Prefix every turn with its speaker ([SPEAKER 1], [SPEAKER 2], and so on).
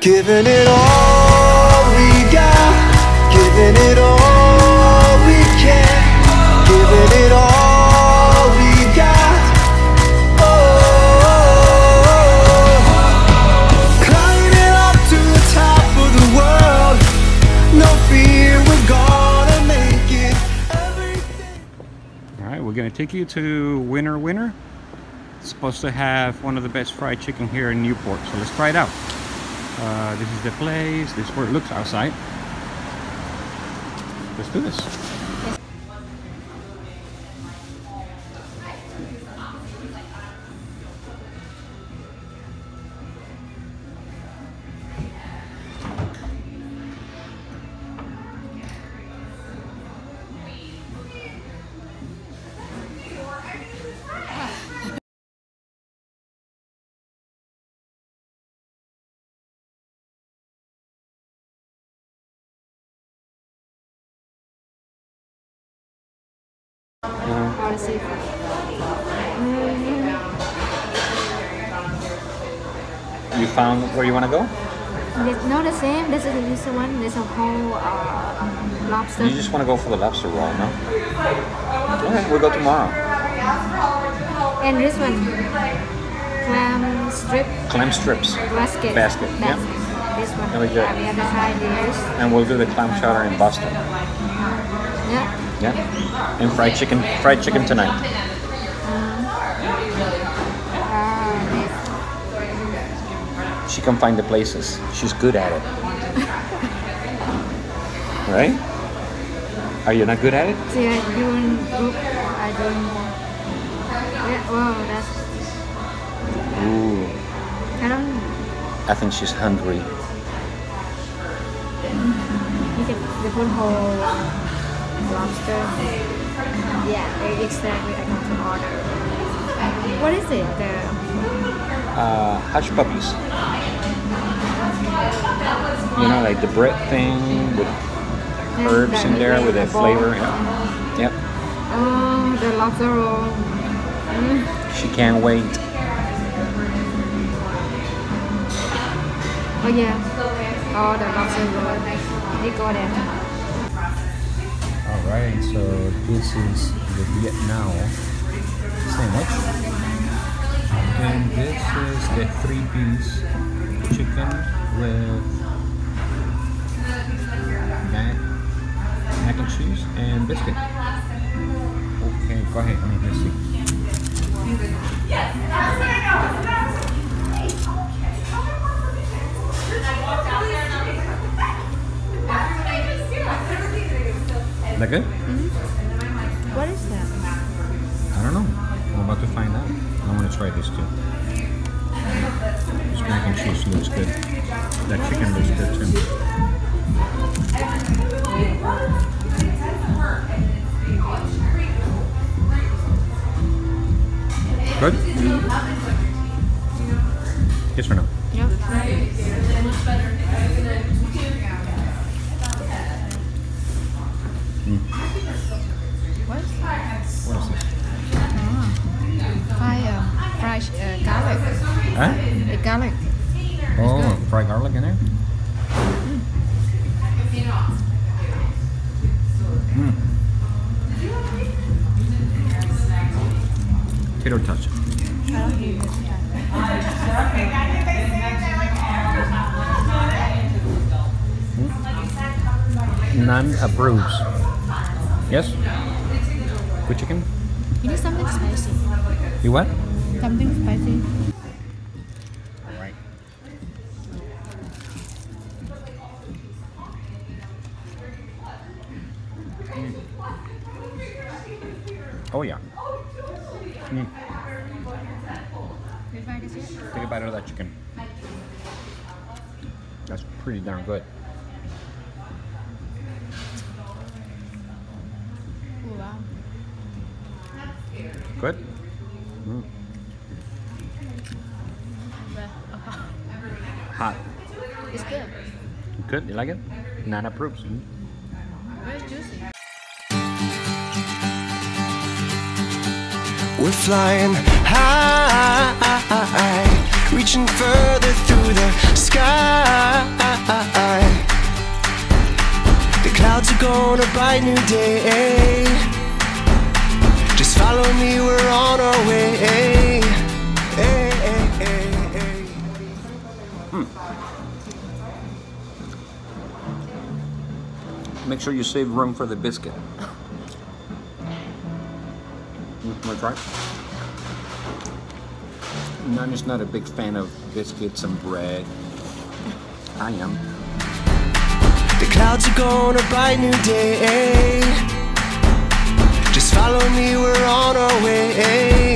[SPEAKER 1] Giving it all we got, giving it all we can, giving it all we got. Oh, climbing up to the top of the world, no fear, we're gonna make it. Everything.
[SPEAKER 2] All right, we're gonna take you to Winner. It's supposed to have one of the best fried chicken here in Newport, so let's try it out. This is the place. This is where it looks outside. Let's do this. You found where you want to go?
[SPEAKER 3] It's not the same. This is the one. There's a whole lobster.
[SPEAKER 2] You just want to go for the lobster roll, no? Okay, we'll go tomorrow.
[SPEAKER 3] And this one, clam strip.
[SPEAKER 2] Clam strips.
[SPEAKER 3] Basket.
[SPEAKER 2] Yep.
[SPEAKER 3] This one.
[SPEAKER 2] There we go.
[SPEAKER 3] Yeah, we have to try this.
[SPEAKER 2] And we'll do the clam chowder in Boston.
[SPEAKER 3] Yeah.
[SPEAKER 2] Yeah. And fried chicken tonight. She can find the places. She's good at it. Right? Are you not good at it?
[SPEAKER 3] See, I don't. Yeah, wow, that's.
[SPEAKER 2] Ooh.
[SPEAKER 3] I don't.
[SPEAKER 2] I think she's hungry.
[SPEAKER 3] You can put whole lobster. Yeah, exactly. I want to order. What is it?
[SPEAKER 2] Hush puppies. You know, like the bread thing with herbs in there with a flavor. Yeah. Yep.
[SPEAKER 3] Oh, the lobster roll.
[SPEAKER 2] She can't wait.
[SPEAKER 3] Oh yeah. Oh, the lobster roll. We got it.
[SPEAKER 2] Alright, so this is the Vietnam sandwich. And this is the 3-piece chicken with mac and cheese and biscuit. Okay, go ahead. Let's see. Is that good?
[SPEAKER 3] Mm-hmm. What is that?
[SPEAKER 2] I don't know. I'm about to find out. I want to try this too. This mac and cheese looks good. That chicken looks good too. Good? Yes or no?
[SPEAKER 3] Yep. What?
[SPEAKER 2] What is this?
[SPEAKER 3] Fried garlic.
[SPEAKER 2] Huh?
[SPEAKER 3] Garlic.
[SPEAKER 2] Oh, fried garlic in there? Potato touch. None approves. Yes? Good chicken?
[SPEAKER 3] You need something spicy.
[SPEAKER 2] You what?
[SPEAKER 3] Something spicy.
[SPEAKER 2] Alright. Oh yeah. Take a bite of that chicken. That's pretty darn good.
[SPEAKER 3] Oh, wow.
[SPEAKER 2] Good? Hot.
[SPEAKER 3] It's good.
[SPEAKER 2] Good? You like it? Nana approves.
[SPEAKER 3] Very juicy.
[SPEAKER 1] We're flying high, reaching further through the sky. gonna bright new day. Just follow me, we're on our way.
[SPEAKER 2] Make sure you save room for the biscuit. Want to try? I'm just not a big fan of biscuits and bread. I am.
[SPEAKER 1] The clouds are gonna bright new day. Just follow me, we're on our way.